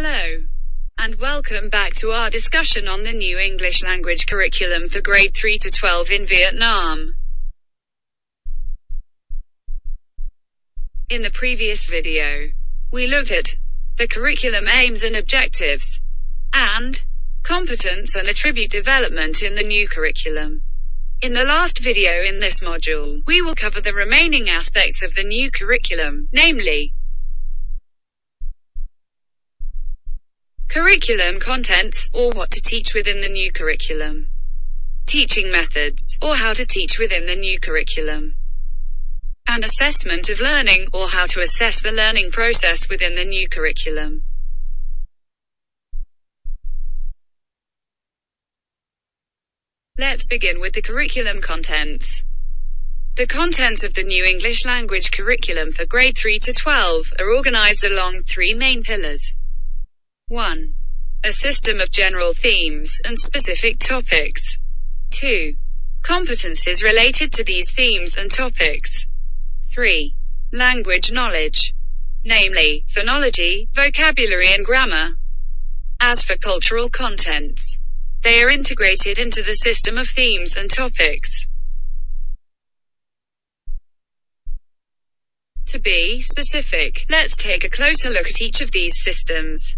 Hello, and welcome back to our discussion on the new English language curriculum for grade 3 to 12 in Vietnam. In the previous video, we looked at the curriculum aims and objectives, and competence and attribute development in the new curriculum. In the last video in this module, we will cover the remaining aspects of the new curriculum, namely, curriculum contents, or what to teach within the new curriculum. Teaching methods, or how to teach within the new curriculum. And assessment of learning, or how to assess the learning process within the new curriculum. Let's begin with the curriculum contents. The contents of the new English language curriculum for grade 3 to 12 are organized along three main pillars. 1. A system of general themes and specific topics. 2. Competencies related to these themes and topics. 3. Language knowledge, namely, phonology, vocabulary and grammar. As for cultural contents, they are integrated into the system of themes and topics. To be specific, let's take a closer look at each of these systems.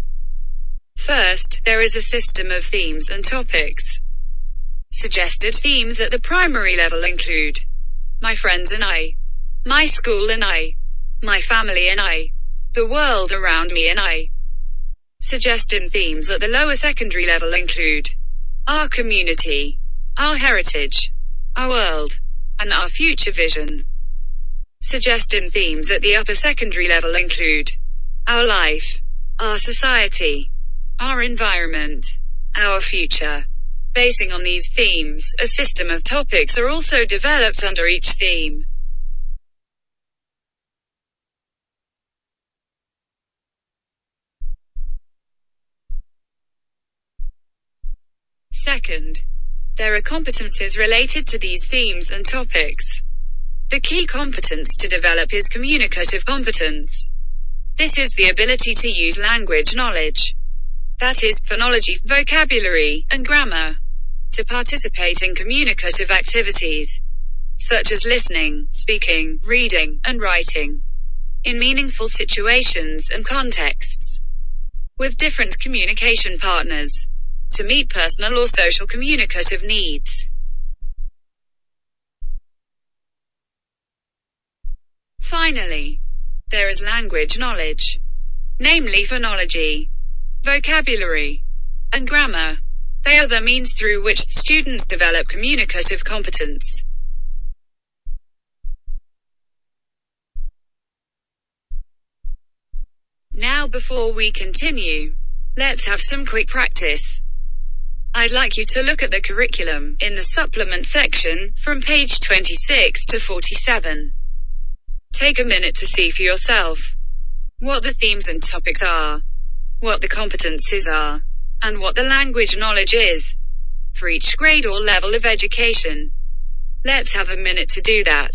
First, there is a system of themes and topics. Suggested themes at the primary level include my friends and I, my school and I, my family and I, the world around me and I. Suggested themes at the lower secondary level include our community, our heritage, our world, and our future vision. Suggested themes at the upper secondary level include our life, our society, our environment, our future. Basing on these themes, a system of topics are also developed under each theme. Second, there are competencies related to these themes and topics. The key competence to develop is communicative competence. This is the ability to use language knowledge, that is, phonology, vocabulary, and grammar, to participate in communicative activities, such as listening, speaking, reading, and writing, in meaningful situations and contexts, with different communication partners, to meet personal or social communicative needs. Finally, there is language knowledge, namely phonology, vocabulary, and grammar. They are the means through which students develop communicative competence. Now, before we continue, let's have some quick practice. I'd like you to look at the curriculum in the supplement section from page 26 to 47. Take a minute to see for yourself what the themes and topics are, what the competencies are, and what the language knowledge is, for each grade or level of education. Let's have a minute to do that.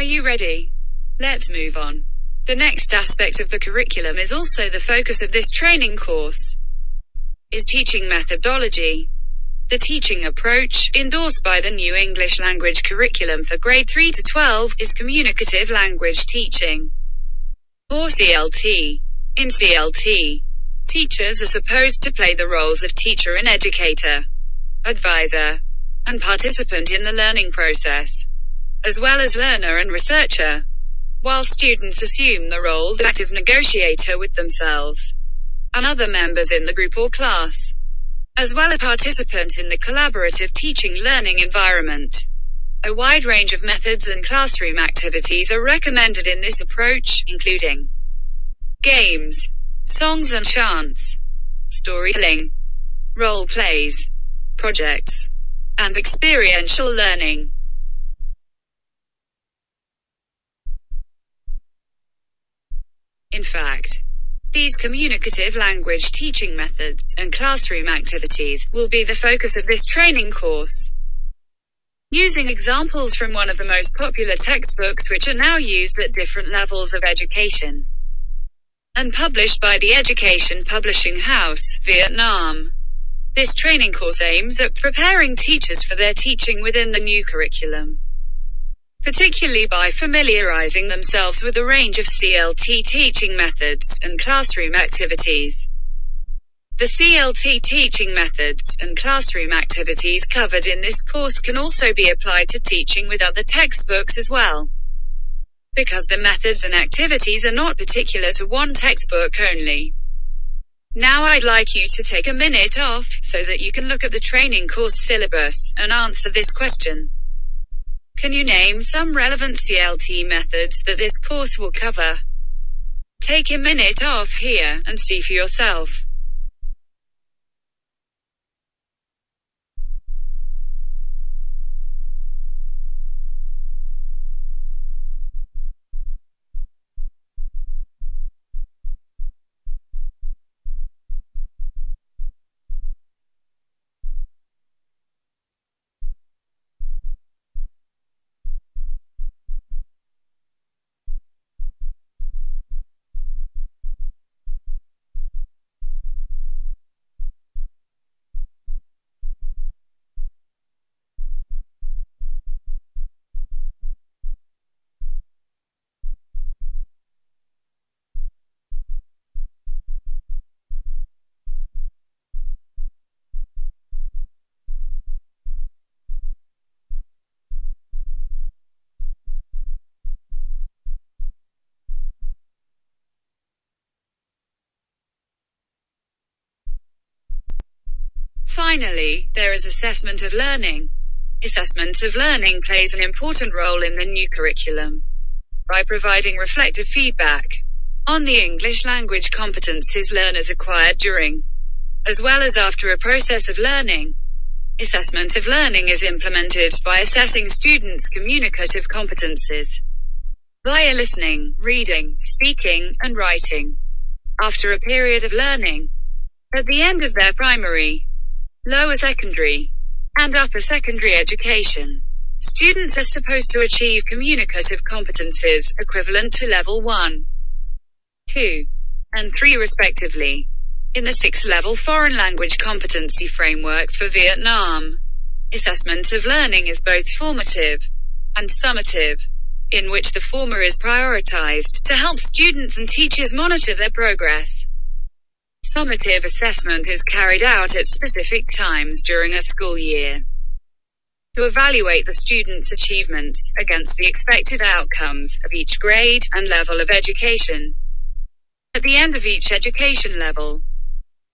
Are you ready? Let's move on. The next aspect of the curriculum is also the focus of this training course, is teaching methodology. The teaching approach, endorsed by the new English language curriculum for grade 3 to 12, is communicative language teaching. or CLT. In CLT, teachers are supposed to play the roles of teacher and educator, advisor, and participant in the learning process, as well as learner and researcher, while students assume the roles of active negotiator with themselves and other members in the group or class, as well as participant in the collaborative teaching-learning environment. A wide range of methods and classroom activities are recommended in this approach, including games, songs and chants, storytelling, role plays, projects, and experiential learning. In fact, these communicative language teaching methods and classroom activities will be the focus of this training course. Using examples from one of the most popular textbooks which are now used at different levels of education, and published by the Education Publishing House, Vietnam. This training course aims at preparing teachers for their teaching within the new curriculum, particularly by familiarizing themselves with a range of CLT teaching methods and classroom activities. The CLT teaching methods and classroom activities covered in this course can also be applied to teaching with other textbooks as well, because the methods and activities are not particular to one textbook only. Now I'd like you to take a minute off so that you can look at the training course syllabus and answer this question. Can you name some relevant CLT methods that this course will cover? Take a minute off here and see for yourself. Finally, there is assessment of learning. Assessment of learning plays an important role in the new curriculum by providing reflective feedback on the English language competencies learners acquired during, as well as after a process of learning. Assessment of learning is implemented by assessing students' communicative competencies via listening, reading, speaking, and writing after a period of learning. At the end of their primary, lower secondary, and upper secondary education, students are supposed to achieve communicative competencies equivalent to level 1, 2, and 3 respectively, in the 6-level foreign language competency framework for Vietnam. Assessment of learning is both formative and summative, in which the former is prioritized to help students and teachers monitor their progress. Summative assessment is carried out at specific times during a school year to evaluate the students' achievements against the expected outcomes of each grade and level of education. At the end of each education level,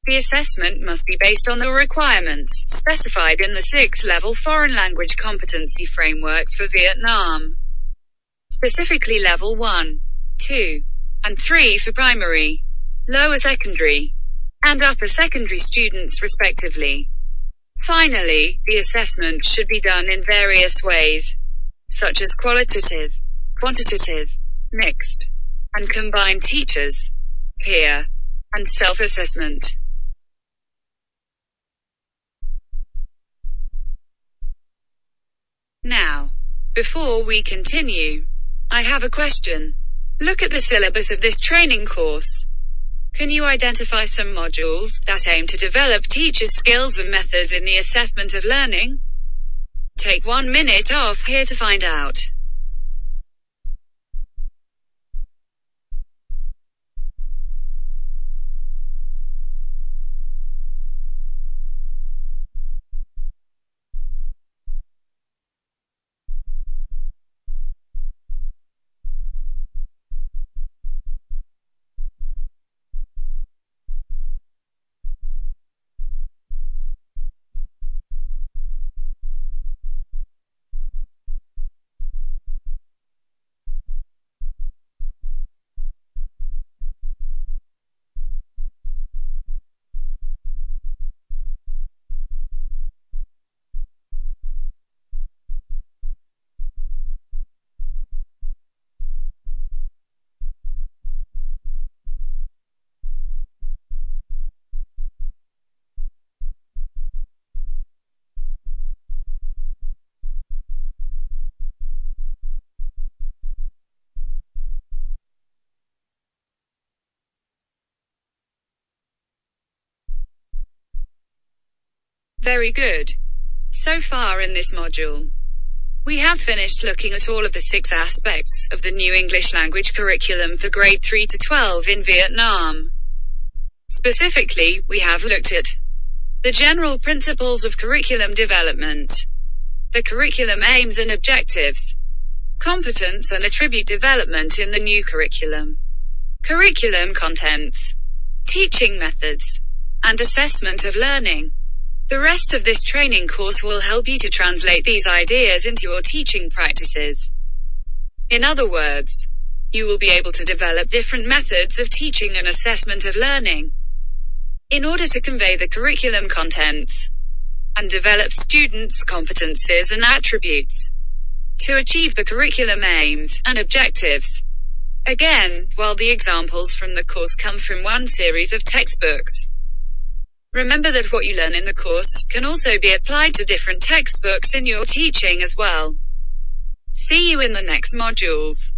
the assessment must be based on the requirements specified in the 6-level foreign language competency framework for Vietnam, specifically level 1, 2, and 3 for primary, lower secondary, and upper secondary students respectively. Finally, the assessment should be done in various ways, such as qualitative, quantitative, mixed, and combined teachers, peer, and self-assessment. Now, before we continue, I have a question. Look at the syllabus of this training course. Can you identify some modules that aim to develop teachers' skills and methods in the assessment of learning? Take 1 minute off here to find out. Very good. So far in this module, we have finished looking at all of the 6 aspects of the new English language curriculum for grade 3 to 12 in Vietnam. Specifically, we have looked at the general principles of curriculum development, the curriculum aims and objectives, competence and attribute development in the new curriculum, curriculum contents, teaching methods, and assessment of learning. The rest of this training course will help you to translate these ideas into your teaching practices. In other words, you will be able to develop different methods of teaching and assessment of learning in order to convey the curriculum contents and develop students' competencies and attributes to achieve the curriculum aims and objectives. Again, while the examples from the course come from one series of textbooks, remember that what you learn in the course can also be applied to different textbooks in your teaching as well. See you in the next modules.